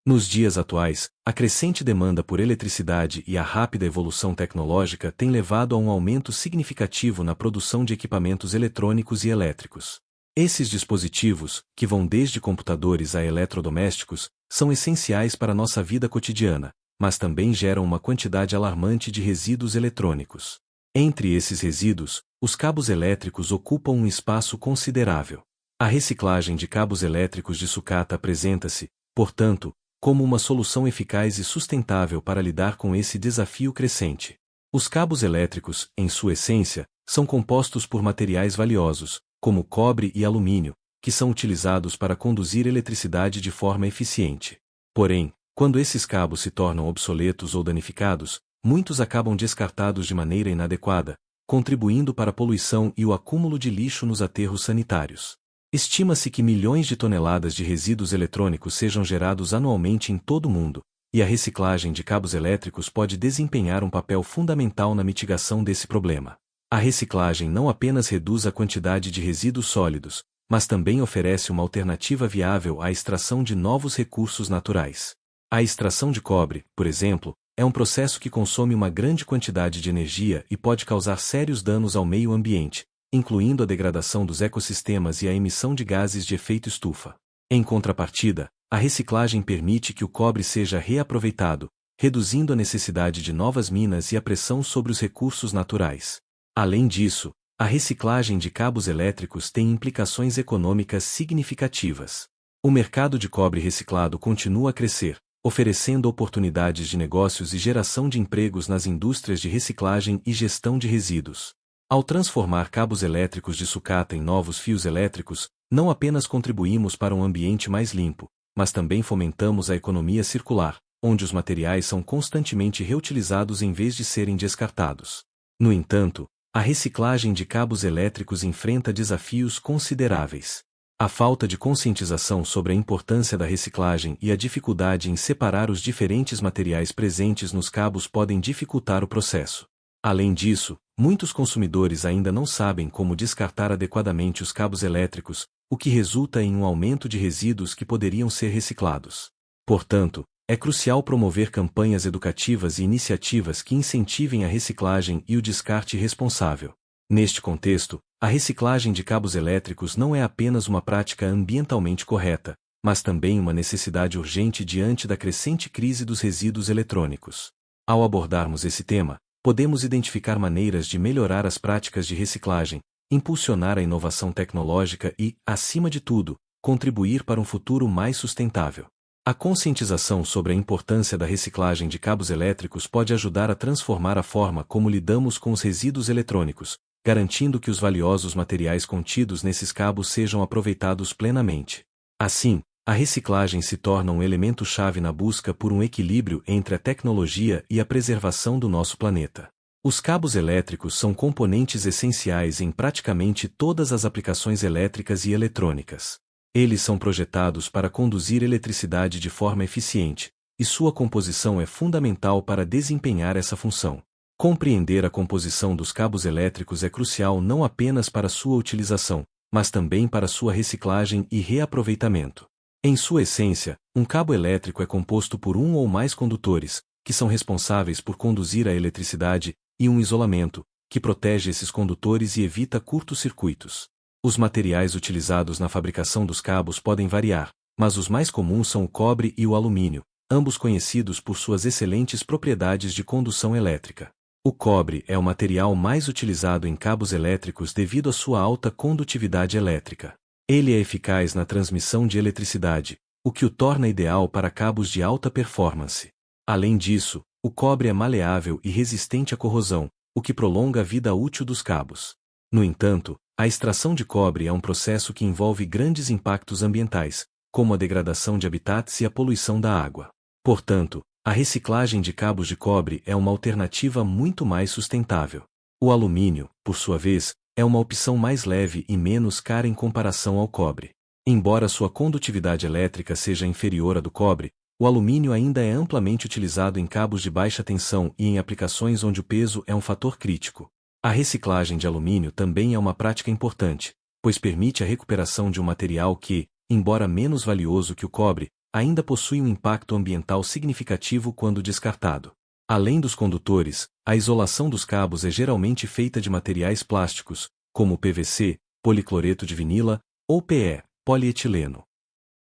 Nos dias atuais, a crescente demanda por eletricidade e a rápida evolução tecnológica têm levado a um aumento significativo na produção de equipamentos eletrônicos e elétricos. Esses dispositivos, que vão desde computadores a eletrodomésticos, são essenciais para nossa vida cotidiana, mas também geram uma quantidade alarmante de resíduos eletrônicos. Entre esses resíduos, os cabos elétricos ocupam um espaço considerável. A reciclagem de cabos elétricos de sucata apresenta-se, portanto, como uma solução eficaz e sustentável para lidar com esse desafio crescente. Os cabos elétricos, em sua essência, são compostos por materiais valiosos, como cobre e alumínio, que são utilizados para conduzir eletricidade de forma eficiente. Porém, quando esses cabos se tornam obsoletos ou danificados, muitos acabam descartados de maneira inadequada, contribuindo para a poluição e o acúmulo de lixo nos aterros sanitários. Estima-se que milhões de toneladas de resíduos eletrônicos sejam gerados anualmente em todo o mundo, e a reciclagem de cabos elétricos pode desempenhar um papel fundamental na mitigação desse problema. A reciclagem não apenas reduz a quantidade de resíduos sólidos, mas também oferece uma alternativa viável à extração de novos recursos naturais. A extração de cobre, por exemplo, é um processo que consome uma grande quantidade de energia e pode causar sérios danos ao meio ambiente, incluindo a degradação dos ecossistemas e a emissão de gases de efeito estufa. Em contrapartida, a reciclagem permite que o cobre seja reaproveitado, reduzindo a necessidade de novas minas e a pressão sobre os recursos naturais. Além disso, a reciclagem de cabos elétricos tem implicações econômicas significativas. O mercado de cobre reciclado continua a crescer, oferecendo oportunidades de negócios e geração de empregos nas indústrias de reciclagem e gestão de resíduos. Ao transformar cabos elétricos de sucata em novos fios elétricos, não apenas contribuímos para um ambiente mais limpo, mas também fomentamos a economia circular, onde os materiais são constantemente reutilizados em vez de serem descartados. No entanto, a reciclagem de cabos elétricos enfrenta desafios consideráveis. A falta de conscientização sobre a importância da reciclagem e a dificuldade em separar os diferentes materiais presentes nos cabos podem dificultar o processo. Além disso, muitos consumidores ainda não sabem como descartar adequadamente os cabos elétricos, o que resulta em um aumento de resíduos que poderiam ser reciclados. Portanto, é crucial promover campanhas educativas e iniciativas que incentivem a reciclagem e o descarte responsável. Neste contexto, a reciclagem de cabos elétricos não é apenas uma prática ambientalmente correta, mas também uma necessidade urgente diante da crescente crise dos resíduos eletrônicos. Ao abordarmos esse tema, podemos identificar maneiras de melhorar as práticas de reciclagem, impulsionar a inovação tecnológica e, acima de tudo, contribuir para um futuro mais sustentável. A conscientização sobre a importância da reciclagem de cabos elétricos pode ajudar a transformar a forma como lidamos com os resíduos eletrônicos, garantindo que os valiosos materiais contidos nesses cabos sejam aproveitados plenamente. Assim, a reciclagem se torna um elemento-chave na busca por um equilíbrio entre a tecnologia e a preservação do nosso planeta. Os cabos elétricos são componentes essenciais em praticamente todas as aplicações elétricas e eletrônicas. Eles são projetados para conduzir eletricidade de forma eficiente, e sua composição é fundamental para desempenhar essa função. Compreender a composição dos cabos elétricos é crucial não apenas para sua utilização, mas também para sua reciclagem e reaproveitamento. Em sua essência, um cabo elétrico é composto por um ou mais condutores, que são responsáveis por conduzir a eletricidade, e um isolamento, que protege esses condutores e evita curtos-circuitos. Os materiais utilizados na fabricação dos cabos podem variar, mas os mais comuns são o cobre e o alumínio, ambos conhecidos por suas excelentes propriedades de condução elétrica. O cobre é o material mais utilizado em cabos elétricos devido à sua alta condutividade elétrica. Ele é eficaz na transmissão de eletricidade, o que o torna ideal para cabos de alta performance. Além disso, o cobre é maleável e resistente à corrosão, o que prolonga a vida útil dos cabos. No entanto, a extração de cobre é um processo que envolve grandes impactos ambientais, como a degradação de habitats e a poluição da água. Portanto, a reciclagem de cabos de cobre é uma alternativa muito mais sustentável. O alumínio, por sua vez, é uma opção mais leve e menos cara em comparação ao cobre. Embora sua condutividade elétrica seja inferior à do cobre, o alumínio ainda é amplamente utilizado em cabos de baixa tensão e em aplicações onde o peso é um fator crítico. A reciclagem de alumínio também é uma prática importante, pois permite a recuperação de um material que, embora menos valioso que o cobre, ainda possui um impacto ambiental significativo quando descartado. Além dos condutores, a isolação dos cabos é geralmente feita de materiais plásticos, como PVC, policloreto de vinila, ou PE, polietileno.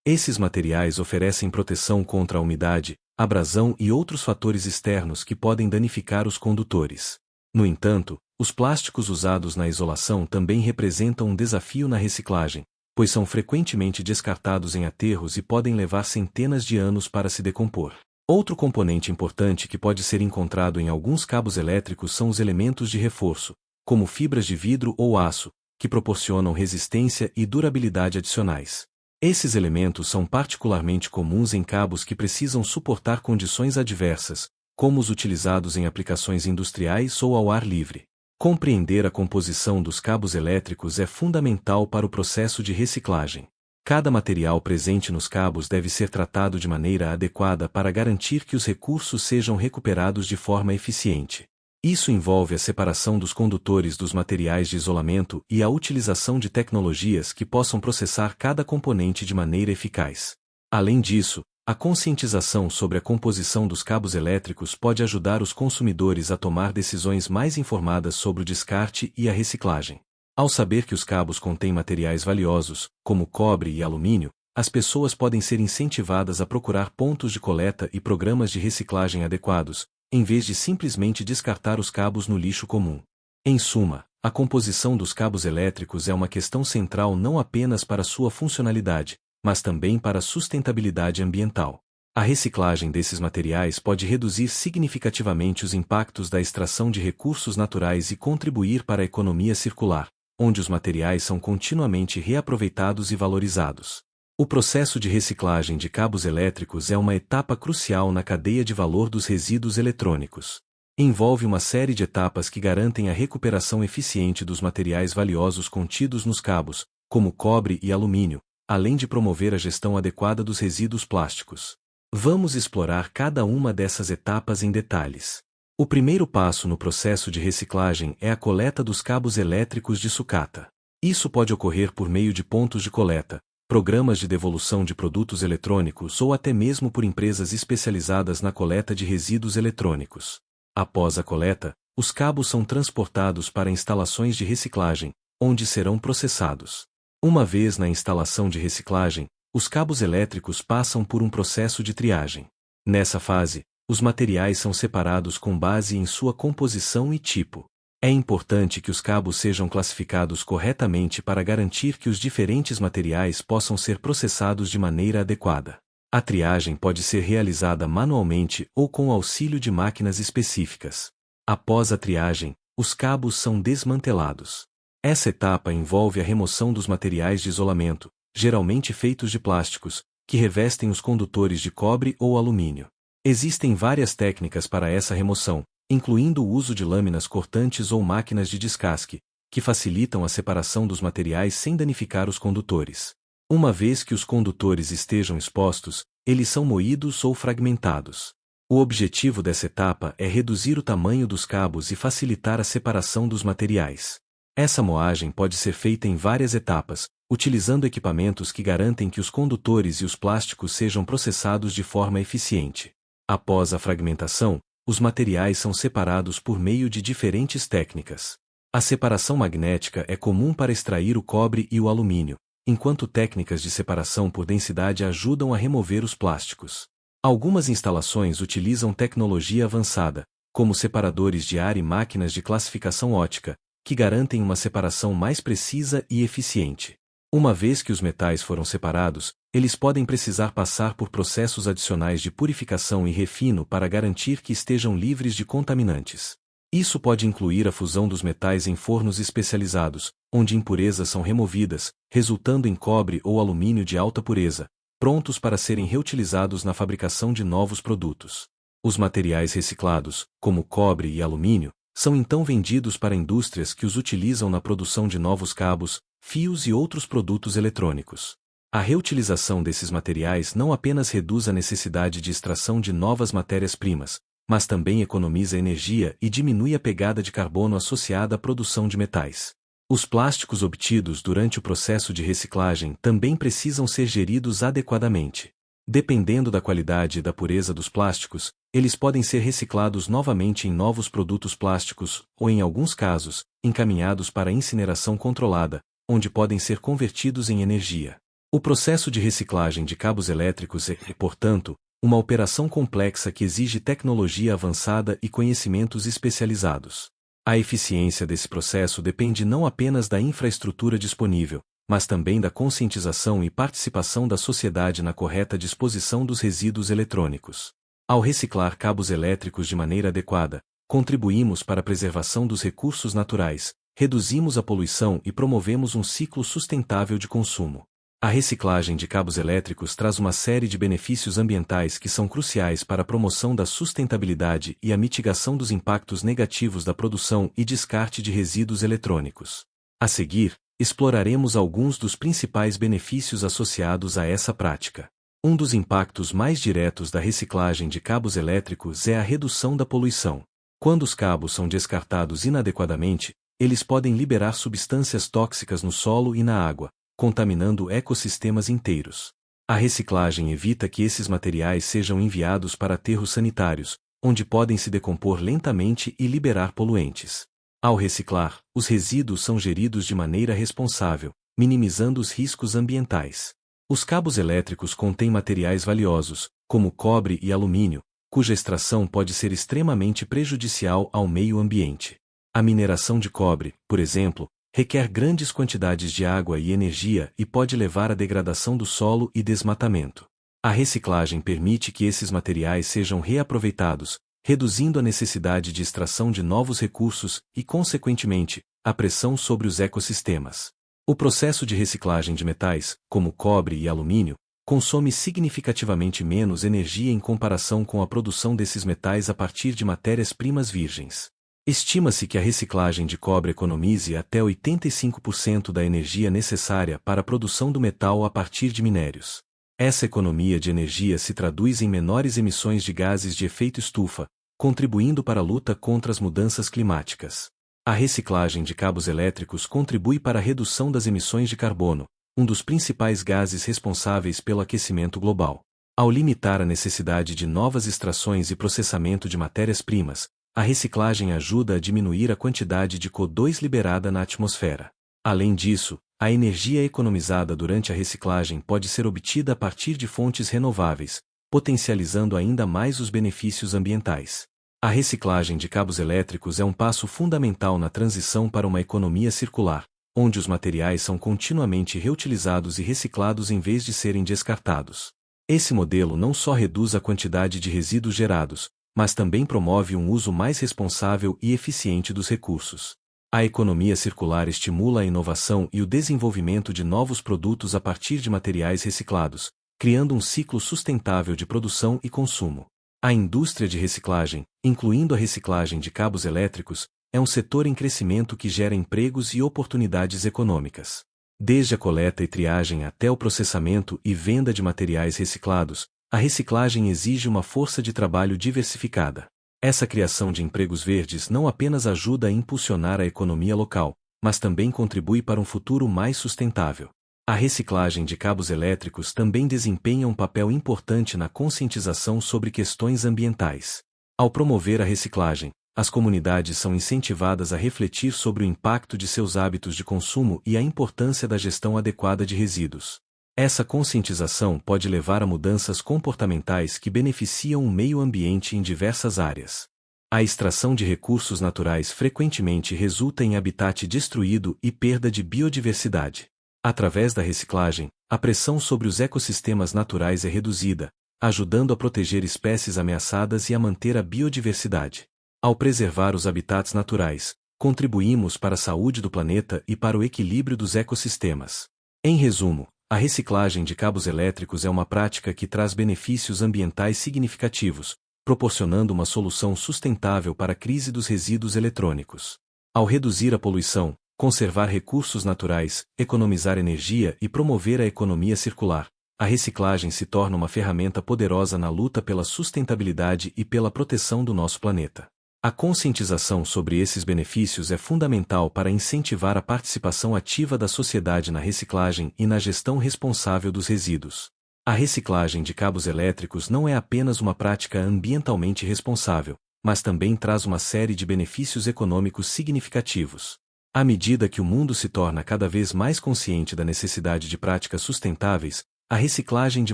Esses materiais oferecem proteção contra a umidade, abrasão e outros fatores externos que podem danificar os condutores. No entanto, os plásticos usados na isolação também representam um desafio na reciclagem, pois são frequentemente descartados em aterros e podem levar centenas de anos para se decompor. Outro componente importante que pode ser encontrado em alguns cabos elétricos são os elementos de reforço, como fibras de vidro ou aço, que proporcionam resistência e durabilidade adicionais. Esses elementos são particularmente comuns em cabos que precisam suportar condições adversas, como os utilizados em aplicações industriais ou ao ar livre. Compreender a composição dos cabos elétricos é fundamental para o processo de reciclagem. Cada material presente nos cabos deve ser tratado de maneira adequada para garantir que os recursos sejam recuperados de forma eficiente. Isso envolve a separação dos condutores dos materiais de isolamento e a utilização de tecnologias que possam processar cada componente de maneira eficaz. Além disso, a conscientização sobre a composição dos cabos elétricos pode ajudar os consumidores a tomar decisões mais informadas sobre o descarte e a reciclagem. Ao saber que os cabos contêm materiais valiosos, como cobre e alumínio, as pessoas podem ser incentivadas a procurar pontos de coleta e programas de reciclagem adequados, em vez de simplesmente descartar os cabos no lixo comum. Em suma, a composição dos cabos elétricos é uma questão central não apenas para sua funcionalidade, mas também para a sustentabilidade ambiental. A reciclagem desses materiais pode reduzir significativamente os impactos da extração de recursos naturais e contribuir para a economia circular, onde os materiais são continuamente reaproveitados e valorizados. O processo de reciclagem de cabos elétricos é uma etapa crucial na cadeia de valor dos resíduos eletrônicos. Envolve uma série de etapas que garantem a recuperação eficiente dos materiais valiosos contidos nos cabos, como cobre e alumínio, além de promover a gestão adequada dos resíduos plásticos. Vamos explorar cada uma dessas etapas em detalhes. O primeiro passo no processo de reciclagem é a coleta dos cabos elétricos de sucata. Isso pode ocorrer por meio de pontos de coleta, programas de devolução de produtos eletrônicos ou até mesmo por empresas especializadas na coleta de resíduos eletrônicos. Após a coleta, os cabos são transportados para instalações de reciclagem, onde serão processados. Uma vez na instalação de reciclagem, os cabos elétricos passam por um processo de triagem. Nessa fase, os materiais são separados com base em sua composição e tipo. É importante que os cabos sejam classificados corretamente para garantir que os diferentes materiais possam ser processados de maneira adequada. A triagem pode ser realizada manualmente ou com o auxílio de máquinas específicas. Após a triagem, os cabos são desmantelados. Essa etapa envolve a remoção dos materiais de isolamento, geralmente feitos de plásticos, que revestem os condutores de cobre ou alumínio. Existem várias técnicas para essa remoção, incluindo o uso de lâminas cortantes ou máquinas de descasque, que facilitam a separação dos materiais sem danificar os condutores. Uma vez que os condutores estejam expostos, eles são moídos ou fragmentados. O objetivo dessa etapa é reduzir o tamanho dos cabos e facilitar a separação dos materiais. Essa moagem pode ser feita em várias etapas, utilizando equipamentos que garantem que os condutores e os plásticos sejam processados de forma eficiente. Após a fragmentação, os materiais são separados por meio de diferentes técnicas. A separação magnética é comum para extrair o cobre e o alumínio, enquanto técnicas de separação por densidade ajudam a remover os plásticos. Algumas instalações utilizam tecnologia avançada, como separadores de ar e máquinas de classificação óptica, que garantem uma separação mais precisa e eficiente. Uma vez que os metais foram separados, eles podem precisar passar por processos adicionais de purificação e refino para garantir que estejam livres de contaminantes. Isso pode incluir a fusão dos metais em fornos especializados, onde impurezas são removidas, resultando em cobre ou alumínio de alta pureza, prontos para serem reutilizados na fabricação de novos produtos. Os materiais reciclados, como cobre e alumínio, são então vendidos para indústrias que os utilizam na produção de novos cabos, fios e outros produtos eletrônicos. A reutilização desses materiais não apenas reduz a necessidade de extração de novas matérias-primas, mas também economiza energia e diminui a pegada de carbono associada à produção de metais. Os plásticos obtidos durante o processo de reciclagem também precisam ser geridos adequadamente. Dependendo da qualidade e da pureza dos plásticos, eles podem ser reciclados novamente em novos produtos plásticos, ou em alguns casos, encaminhados para incineração controlada, onde podem ser convertidos em energia. O processo de reciclagem de cabos elétricos é, portanto, uma operação complexa que exige tecnologia avançada e conhecimentos especializados. A eficiência desse processo depende não apenas da infraestrutura disponível, mas também da conscientização e participação da sociedade na correta disposição dos resíduos eletrônicos. Ao reciclar cabos elétricos de maneira adequada, contribuímos para a preservação dos recursos naturais, reduzimos a poluição e promovemos um ciclo sustentável de consumo. A reciclagem de cabos elétricos traz uma série de benefícios ambientais que são cruciais para a promoção da sustentabilidade e a mitigação dos impactos negativos da produção e descarte de resíduos eletrônicos. A seguir, exploraremos alguns dos principais benefícios associados a essa prática. Um dos impactos mais diretos da reciclagem de cabos elétricos é a redução da poluição. Quando os cabos são descartados inadequadamente, eles podem liberar substâncias tóxicas no solo e na água, contaminando ecossistemas inteiros. A reciclagem evita que esses materiais sejam enviados para aterros sanitários, onde podem se decompor lentamente e liberar poluentes. Ao reciclar, os resíduos são geridos de maneira responsável, minimizando os riscos ambientais. Os cabos elétricos contêm materiais valiosos, como cobre e alumínio, cuja extração pode ser extremamente prejudicial ao meio ambiente. A mineração de cobre, por exemplo, requer grandes quantidades de água e energia e pode levar à degradação do solo e desmatamento. A reciclagem permite que esses materiais sejam reaproveitados, reduzindo a necessidade de extração de novos recursos e, consequentemente, a pressão sobre os ecossistemas. O processo de reciclagem de metais, como cobre e alumínio, consome significativamente menos energia em comparação com a produção desses metais a partir de matérias-primas virgens. Estima-se que a reciclagem de cobre economize até 85% da energia necessária para a produção do metal a partir de minérios. Essa economia de energia se traduz em menores emissões de gases de efeito estufa, contribuindo para a luta contra as mudanças climáticas. A reciclagem de cabos elétricos contribui para a redução das emissões de carbono, um dos principais gases responsáveis pelo aquecimento global. Ao limitar a necessidade de novas extrações e processamento de matérias-primas, a reciclagem ajuda a diminuir a quantidade de CO2 liberada na atmosfera. Além disso, a energia economizada durante a reciclagem pode ser obtida a partir de fontes renováveis, potencializando ainda mais os benefícios ambientais. A reciclagem de cabos elétricos é um passo fundamental na transição para uma economia circular, onde os materiais são continuamente reutilizados e reciclados em vez de serem descartados. Esse modelo não só reduz a quantidade de resíduos gerados, mas também promove um uso mais responsável e eficiente dos recursos. A economia circular estimula a inovação e o desenvolvimento de novos produtos a partir de materiais reciclados, criando um ciclo sustentável de produção e consumo. A indústria de reciclagem, incluindo a reciclagem de cabos elétricos, é um setor em crescimento que gera empregos e oportunidades econômicas. Desde a coleta e triagem até o processamento e venda de materiais reciclados, a reciclagem exige uma força de trabalho diversificada. Essa criação de empregos verdes não apenas ajuda a impulsionar a economia local, mas também contribui para um futuro mais sustentável. A reciclagem de cabos elétricos também desempenha um papel importante na conscientização sobre questões ambientais. Ao promover a reciclagem, as comunidades são incentivadas a refletir sobre o impacto de seus hábitos de consumo e a importância da gestão adequada de resíduos. Essa conscientização pode levar a mudanças comportamentais que beneficiam o meio ambiente em diversas áreas. A extração de recursos naturais frequentemente resulta em habitat destruído e perda de biodiversidade. Através da reciclagem, a pressão sobre os ecossistemas naturais é reduzida, ajudando a proteger espécies ameaçadas e a manter a biodiversidade. Ao preservar os habitats naturais, contribuímos para a saúde do planeta e para o equilíbrio dos ecossistemas. Em resumo, a reciclagem de cabos elétricos é uma prática que traz benefícios ambientais significativos, proporcionando uma solução sustentável para a crise dos resíduos eletrônicos. Ao reduzir a poluição, conservar recursos naturais, economizar energia e promover a economia circular, a reciclagem se torna uma ferramenta poderosa na luta pela sustentabilidade e pela proteção do nosso planeta. A conscientização sobre esses benefícios é fundamental para incentivar a participação ativa da sociedade na reciclagem e na gestão responsável dos resíduos. A reciclagem de cabos elétricos não é apenas uma prática ambientalmente responsável, mas também traz uma série de benefícios econômicos significativos. À medida que o mundo se torna cada vez mais consciente da necessidade de práticas sustentáveis, a reciclagem de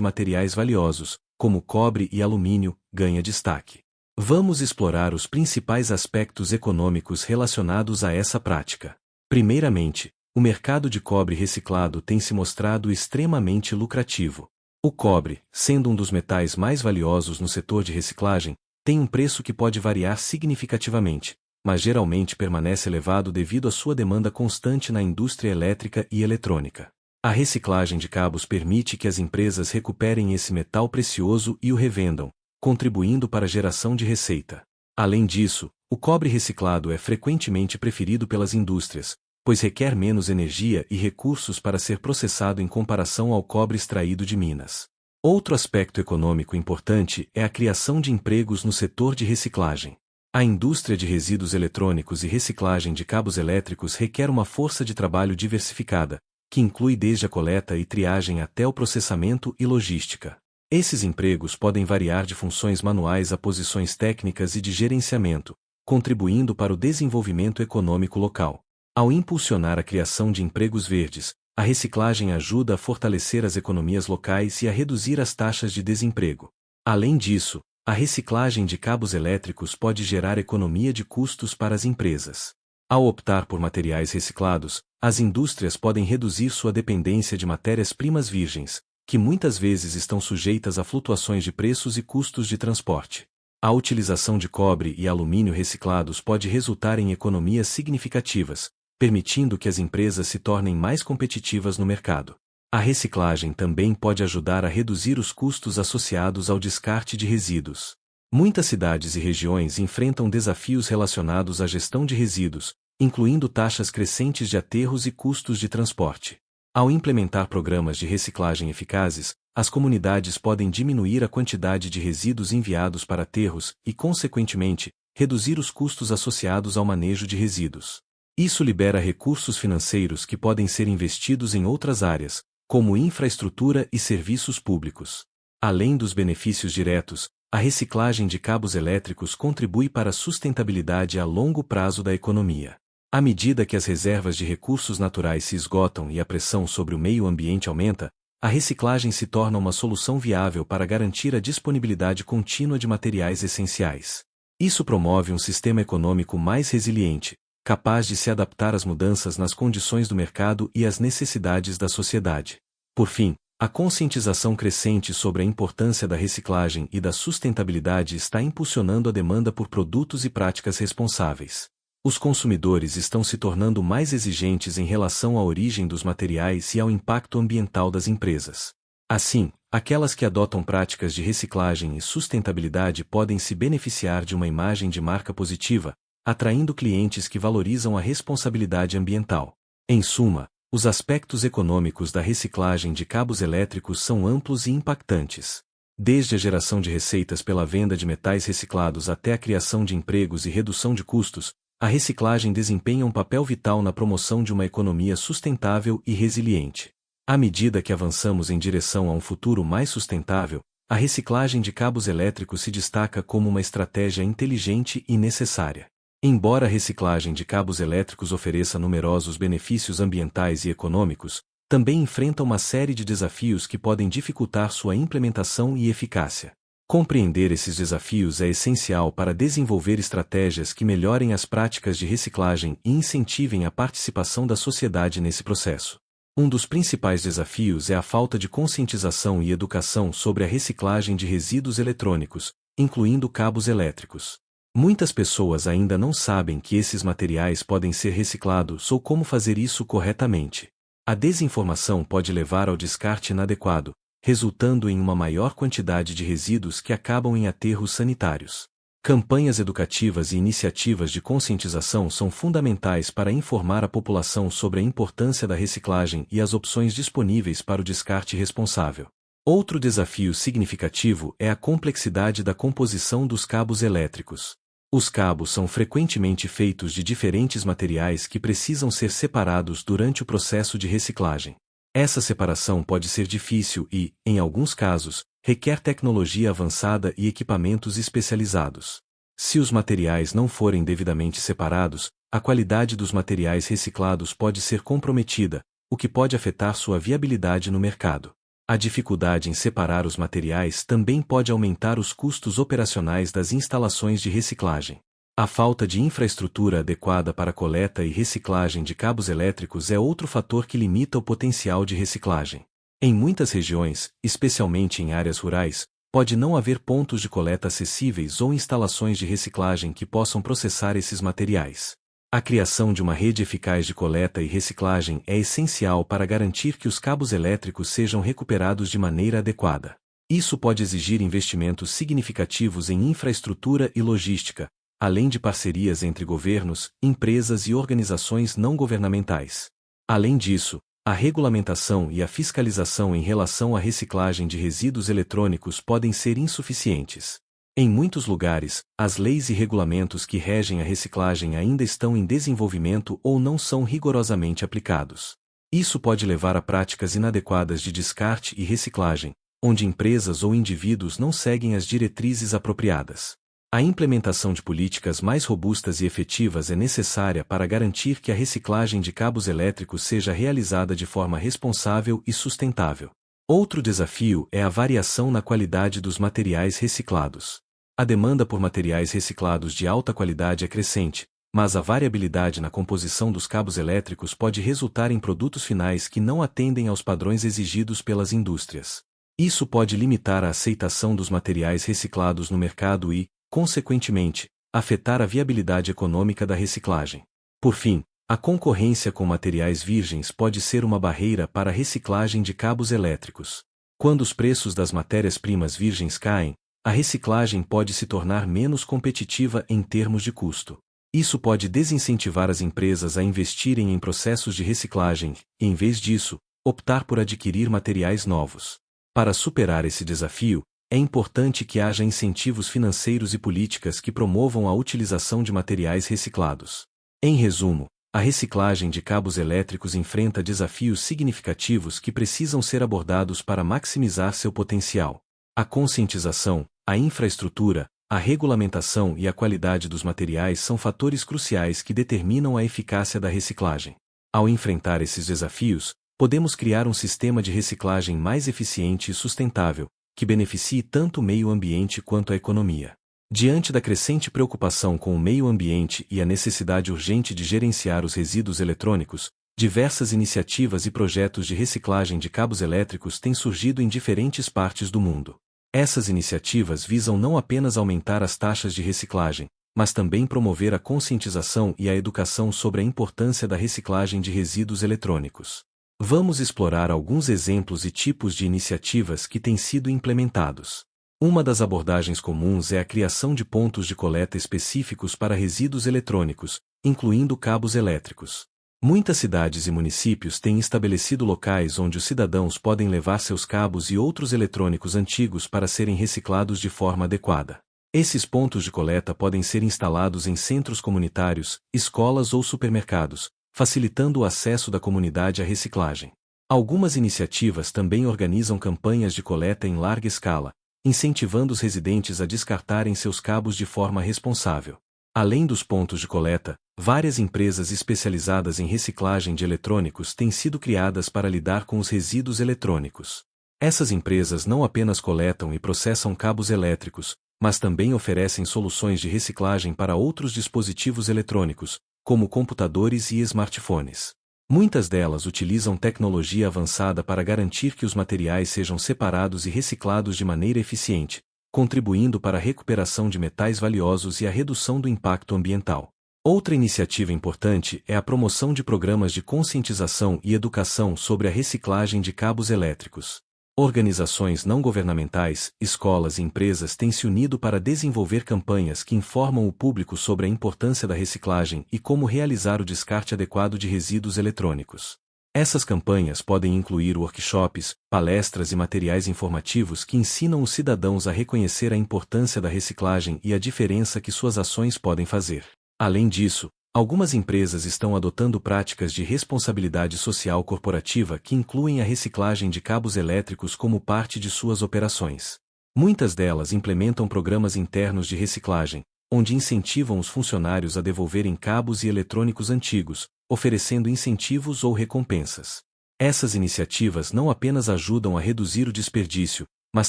materiais valiosos, como cobre e alumínio, ganha destaque. Vamos explorar os principais aspectos econômicos relacionados a essa prática. Primeiramente, o mercado de cobre reciclado tem se mostrado extremamente lucrativo. O cobre, sendo um dos metais mais valiosos no setor de reciclagem, tem um preço que pode variar significativamente, mas geralmente permanece elevado devido à sua demanda constante na indústria elétrica e eletrônica. A reciclagem de cabos permite que as empresas recuperem esse metal precioso e o revendam, contribuindo para a geração de receita. Além disso, o cobre reciclado é frequentemente preferido pelas indústrias, pois requer menos energia e recursos para ser processado em comparação ao cobre extraído de minas. Outro aspecto econômico importante é a criação de empregos no setor de reciclagem. A indústria de resíduos eletrônicos e reciclagem de cabos elétricos requer uma força de trabalho diversificada, que inclui desde a coleta e triagem até o processamento e logística. Esses empregos podem variar de funções manuais a posições técnicas e de gerenciamento, contribuindo para o desenvolvimento econômico local. Ao impulsionar a criação de empregos verdes, a reciclagem ajuda a fortalecer as economias locais e a reduzir as taxas de desemprego. Além disso, a reciclagem de cabos elétricos pode gerar economia de custos para as empresas. Ao optar por materiais reciclados, as indústrias podem reduzir sua dependência de matérias-primas virgens, que muitas vezes estão sujeitas a flutuações de preços e custos de transporte. A utilização de cobre e alumínio reciclados pode resultar em economias significativas, permitindo que as empresas se tornem mais competitivas no mercado. A reciclagem também pode ajudar a reduzir os custos associados ao descarte de resíduos. Muitas cidades e regiões enfrentam desafios relacionados à gestão de resíduos, incluindo taxas crescentes de aterros e custos de transporte. Ao implementar programas de reciclagem eficazes, as comunidades podem diminuir a quantidade de resíduos enviados para aterros e, consequentemente, reduzir os custos associados ao manejo de resíduos. Isso libera recursos financeiros que podem ser investidos em outras áreas, como infraestrutura e serviços públicos. Além dos benefícios diretos, a reciclagem de cabos elétricos contribui para a sustentabilidade a longo prazo da economia. À medida que as reservas de recursos naturais se esgotam e a pressão sobre o meio ambiente aumenta, a reciclagem se torna uma solução viável para garantir a disponibilidade contínua de materiais essenciais. Isso promove um sistema econômico mais resiliente, capaz de se adaptar às mudanças nas condições do mercado e às necessidades da sociedade. Por fim, a conscientização crescente sobre a importância da reciclagem e da sustentabilidade está impulsionando a demanda por produtos e práticas responsáveis. Os consumidores estão se tornando mais exigentes em relação à origem dos materiais e ao impacto ambiental das empresas. Assim, aquelas que adotam práticas de reciclagem e sustentabilidade podem se beneficiar de uma imagem de marca positiva, atraindo clientes que valorizam a responsabilidade ambiental. Em suma, os aspectos econômicos da reciclagem de cabos elétricos são amplos e impactantes. Desde a geração de receitas pela venda de metais reciclados até a criação de empregos e redução de custos, a reciclagem desempenha um papel vital na promoção de uma economia sustentável e resiliente. À medida que avançamos em direção a um futuro mais sustentável, a reciclagem de cabos elétricos se destaca como uma estratégia inteligente e necessária. Embora a reciclagem de cabos elétricos ofereça numerosos benefícios ambientais e econômicos, também enfrenta uma série de desafios que podem dificultar sua implementação e eficácia. Compreender esses desafios é essencial para desenvolver estratégias que melhorem as práticas de reciclagem e incentivem a participação da sociedade nesse processo. Um dos principais desafios é a falta de conscientização e educação sobre a reciclagem de resíduos eletrônicos, incluindo cabos elétricos. Muitas pessoas ainda não sabem que esses materiais podem ser reciclados ou como fazer isso corretamente. A desinformação pode levar ao descarte inadequado, resultando em uma maior quantidade de resíduos que acabam em aterros sanitários. Campanhas educativas e iniciativas de conscientização são fundamentais para informar a população sobre a importância da reciclagem e as opções disponíveis para o descarte responsável. Outro desafio significativo é a complexidade da composição dos cabos elétricos. Os cabos são frequentemente feitos de diferentes materiais que precisam ser separados durante o processo de reciclagem. Essa separação pode ser difícil e, em alguns casos, requer tecnologia avançada e equipamentos especializados. Se os materiais não forem devidamente separados, a qualidade dos materiais reciclados pode ser comprometida, o que pode afetar sua viabilidade no mercado. A dificuldade em separar os materiais também pode aumentar os custos operacionais das instalações de reciclagem. A falta de infraestrutura adequada para coleta e reciclagem de cabos elétricos é outro fator que limita o potencial de reciclagem. Em muitas regiões, especialmente em áreas rurais, pode não haver pontos de coleta acessíveis ou instalações de reciclagem que possam processar esses materiais. A criação de uma rede eficaz de coleta e reciclagem é essencial para garantir que os cabos elétricos sejam recuperados de maneira adequada. Isso pode exigir investimentos significativos em infraestrutura e logística, além de parcerias entre governos, empresas e organizações não governamentais. Além disso, a regulamentação e a fiscalização em relação à reciclagem de resíduos eletrônicos podem ser insuficientes. Em muitos lugares, as leis e regulamentos que regem a reciclagem ainda estão em desenvolvimento ou não são rigorosamente aplicados. Isso pode levar a práticas inadequadas de descarte e reciclagem, onde empresas ou indivíduos não seguem as diretrizes apropriadas. A implementação de políticas mais robustas e efetivas é necessária para garantir que a reciclagem de cabos elétricos seja realizada de forma responsável e sustentável. Outro desafio é a variação na qualidade dos materiais reciclados. A demanda por materiais reciclados de alta qualidade é crescente, mas a variabilidade na composição dos cabos elétricos pode resultar em produtos finais que não atendem aos padrões exigidos pelas indústrias. Isso pode limitar a aceitação dos materiais reciclados no mercado e, consequentemente, afetar a viabilidade econômica da reciclagem. Por fim, a concorrência com materiais virgens pode ser uma barreira para a reciclagem de cabos elétricos. Quando os preços das matérias-primas virgens caem, a reciclagem pode se tornar menos competitiva em termos de custo. Isso pode desincentivar as empresas a investirem em processos de reciclagem e, em vez disso, optar por adquirir materiais novos. Para superar esse desafio, é importante que haja incentivos financeiros e políticas que promovam a utilização de materiais reciclados. Em resumo, a reciclagem de cabos elétricos enfrenta desafios significativos que precisam ser abordados para maximizar seu potencial. A conscientização, a infraestrutura, a regulamentação e a qualidade dos materiais são fatores cruciais que determinam a eficácia da reciclagem. Ao enfrentar esses desafios, podemos criar um sistema de reciclagem mais eficiente e sustentável, que beneficie tanto o meio ambiente quanto a economia. Diante da crescente preocupação com o meio ambiente e a necessidade urgente de gerenciar os resíduos eletrônicos, diversas iniciativas e projetos de reciclagem de cabos elétricos têm surgido em diferentes partes do mundo. Essas iniciativas visam não apenas aumentar as taxas de reciclagem, mas também promover a conscientização e a educação sobre a importância da reciclagem de resíduos eletrônicos. Vamos explorar alguns exemplos e tipos de iniciativas que têm sido implementados. Uma das abordagens comuns é a criação de pontos de coleta específicos para resíduos eletrônicos, incluindo cabos elétricos. Muitas cidades e municípios têm estabelecido locais onde os cidadãos podem levar seus cabos e outros eletrônicos antigos para serem reciclados de forma adequada. Esses pontos de coleta podem ser instalados em centros comunitários, escolas ou supermercados, facilitando o acesso da comunidade à reciclagem. Algumas iniciativas também organizam campanhas de coleta em larga escala, incentivando os residentes a descartarem seus cabos de forma responsável. Além dos pontos de coleta, várias empresas especializadas em reciclagem de eletrônicos têm sido criadas para lidar com os resíduos eletrônicos. Essas empresas não apenas coletam e processam cabos elétricos, mas também oferecem soluções de reciclagem para outros dispositivos eletrônicos, como computadores e smartphones. Muitas delas utilizam tecnologia avançada para garantir que os materiais sejam separados e reciclados de maneira eficiente, contribuindo para a recuperação de metais valiosos e a redução do impacto ambiental. Outra iniciativa importante é a promoção de programas de conscientização e educação sobre a reciclagem de cabos elétricos. Organizações não governamentais, escolas e empresas têm se unido para desenvolver campanhas que informam o público sobre a importância da reciclagem e como realizar o descarte adequado de resíduos eletrônicos. Essas campanhas podem incluir workshops, palestras e materiais informativos que ensinam os cidadãos a reconhecer a importância da reciclagem e a diferença que suas ações podem fazer. Além disso, Algumas empresas estão adotando práticas de responsabilidade social corporativa que incluem a reciclagem de cabos elétricos como parte de suas operações. Muitas delas implementam programas internos de reciclagem, onde incentivam os funcionários a devolverem cabos e eletrônicos antigos, oferecendo incentivos ou recompensas. Essas iniciativas não apenas ajudam a reduzir o desperdício, mas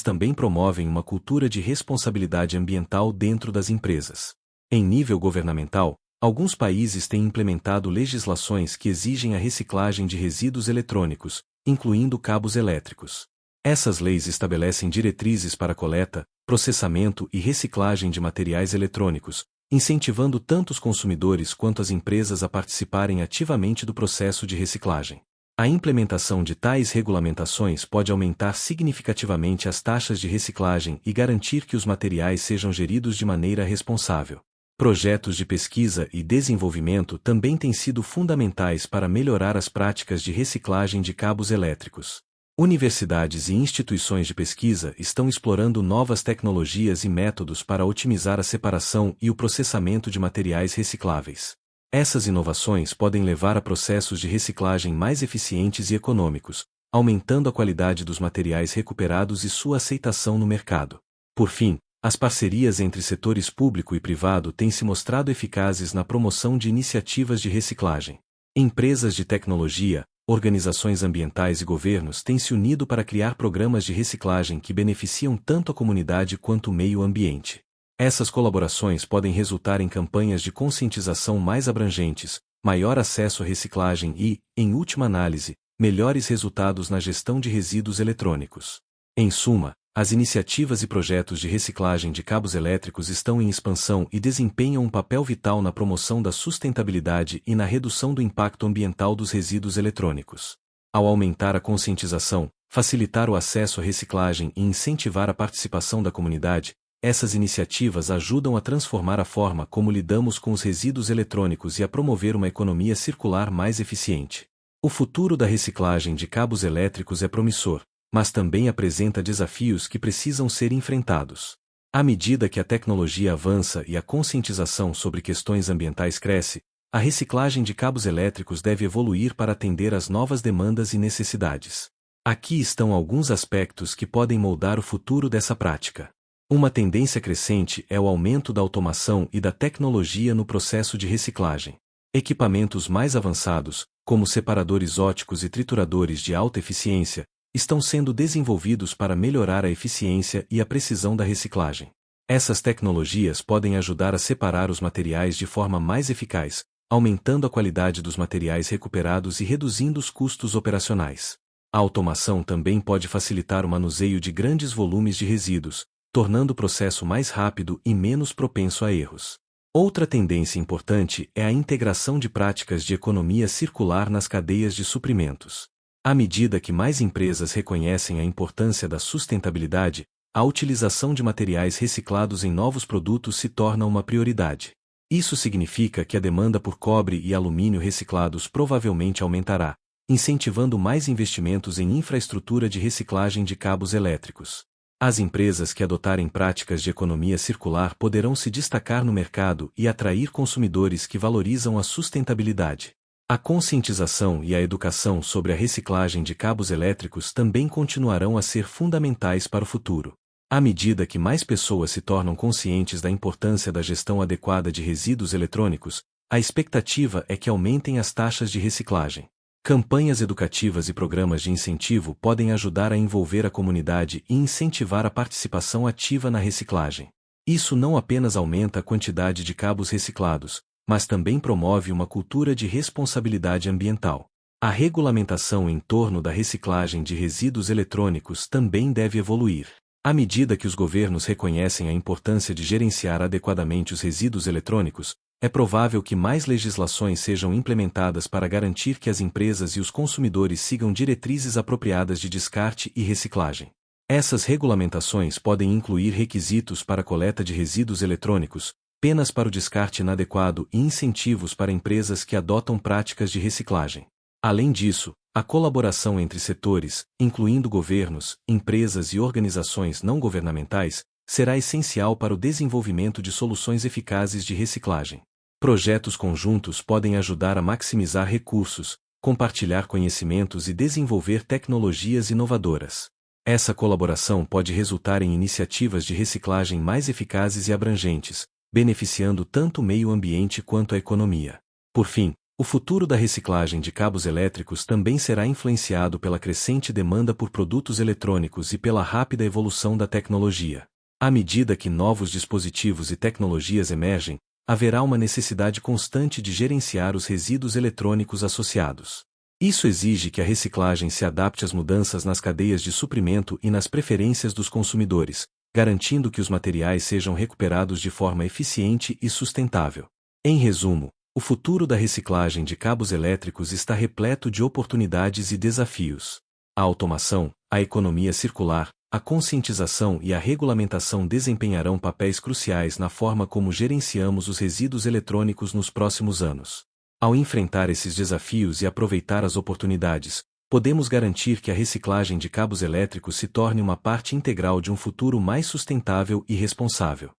também promovem uma cultura de responsabilidade ambiental dentro das empresas. Em nível governamental, alguns países têm implementado legislações que exigem a reciclagem de resíduos eletrônicos, incluindo cabos elétricos. Essas leis estabelecem diretrizes para coleta, processamento e reciclagem de materiais eletrônicos, incentivando tanto os consumidores quanto as empresas a participarem ativamente do processo de reciclagem. A implementação de tais regulamentações pode aumentar significativamente as taxas de reciclagem e garantir que os materiais sejam geridos de maneira responsável. Projetos de pesquisa e desenvolvimento também têm sido fundamentais para melhorar as práticas de reciclagem de cabos elétricos. Universidades e instituições de pesquisa estão explorando novas tecnologias e métodos para otimizar a separação e o processamento de materiais recicláveis. Essas inovações podem levar a processos de reciclagem mais eficientes e econômicos, aumentando a qualidade dos materiais recuperados e sua aceitação no mercado. Por fim, as parcerias entre setores público e privado têm se mostrado eficazes na promoção de iniciativas de reciclagem. Empresas de tecnologia, organizações ambientais e governos têm se unido para criar programas de reciclagem que beneficiam tanto a comunidade quanto o meio ambiente. Essas colaborações podem resultar em campanhas de conscientização mais abrangentes, maior acesso à reciclagem e, em última análise, melhores resultados na gestão de resíduos eletrônicos. Em suma, as iniciativas e projetos de reciclagem de cabos elétricos estão em expansão e desempenham um papel vital na promoção da sustentabilidade e na redução do impacto ambiental dos resíduos eletrônicos. Ao aumentar a conscientização, facilitar o acesso à reciclagem e incentivar a participação da comunidade, essas iniciativas ajudam a transformar a forma como lidamos com os resíduos eletrônicos e a promover uma economia circular mais eficiente. O futuro da reciclagem de cabos elétricos é promissor, mas também apresenta desafios que precisam ser enfrentados. À medida que a tecnologia avança e a conscientização sobre questões ambientais cresce, a reciclagem de cabos elétricos deve evoluir para atender às novas demandas e necessidades. Aqui estão alguns aspectos que podem moldar o futuro dessa prática. Uma tendência crescente é o aumento da automação e da tecnologia no processo de reciclagem. Equipamentos mais avançados, como separadores óticos e trituradores de alta eficiência, estão sendo desenvolvidos para melhorar a eficiência e a precisão da reciclagem. Essas tecnologias podem ajudar a separar os materiais de forma mais eficaz, aumentando a qualidade dos materiais recuperados e reduzindo os custos operacionais. A automação também pode facilitar o manuseio de grandes volumes de resíduos, tornando o processo mais rápido e menos propenso a erros. Outra tendência importante é a integração de práticas de economia circular nas cadeias de suprimentos. À medida que mais empresas reconhecem a importância da sustentabilidade, a utilização de materiais reciclados em novos produtos se torna uma prioridade. Isso significa que a demanda por cobre e alumínio reciclados provavelmente aumentará, incentivando mais investimentos em infraestrutura de reciclagem de cabos elétricos. As empresas que adotarem práticas de economia circular poderão se destacar no mercado e atrair consumidores que valorizam a sustentabilidade. A conscientização e a educação sobre a reciclagem de cabos elétricos também continuarão a ser fundamentais para o futuro. À medida que mais pessoas se tornam conscientes da importância da gestão adequada de resíduos eletrônicos, a expectativa é que aumentem as taxas de reciclagem. Campanhas educativas e programas de incentivo podem ajudar a envolver a comunidade e incentivar a participação ativa na reciclagem. Isso não apenas aumenta a quantidade de cabos reciclados, mas também promove uma cultura de responsabilidade ambiental. A regulamentação em torno da reciclagem de resíduos eletrônicos também deve evoluir. À medida que os governos reconhecem a importância de gerenciar adequadamente os resíduos eletrônicos, é provável que mais legislações sejam implementadas para garantir que as empresas e os consumidores sigam diretrizes apropriadas de descarte e reciclagem. Essas regulamentações podem incluir requisitos para a coleta de resíduos eletrônicos, penas para o descarte inadequado e incentivos para empresas que adotam práticas de reciclagem. Além disso, a colaboração entre setores, incluindo governos, empresas e organizações não governamentais, será essencial para o desenvolvimento de soluções eficazes de reciclagem. Projetos conjuntos podem ajudar a maximizar recursos, compartilhar conhecimentos e desenvolver tecnologias inovadoras. Essa colaboração pode resultar em iniciativas de reciclagem mais eficazes e abrangentes, beneficiando tanto o meio ambiente quanto a economia. Por fim, o futuro da reciclagem de cabos elétricos também será influenciado pela crescente demanda por produtos eletrônicos e pela rápida evolução da tecnologia. À medida que novos dispositivos e tecnologias emergem, haverá uma necessidade constante de gerenciar os resíduos eletrônicos associados. Isso exige que a reciclagem se adapte às mudanças nas cadeias de suprimento e nas preferências dos consumidores, garantindo que os materiais sejam recuperados de forma eficiente e sustentável. Em resumo, o futuro da reciclagem de cabos elétricos está repleto de oportunidades e desafios. A automação, a economia circular, a conscientização e a regulamentação desempenharão papéis cruciais na forma como gerenciamos os resíduos eletrônicos nos próximos anos. Ao enfrentar esses desafios e aproveitar as oportunidades, podemos garantir que a reciclagem de cabos elétricos se torne uma parte integral de um futuro mais sustentável e responsável.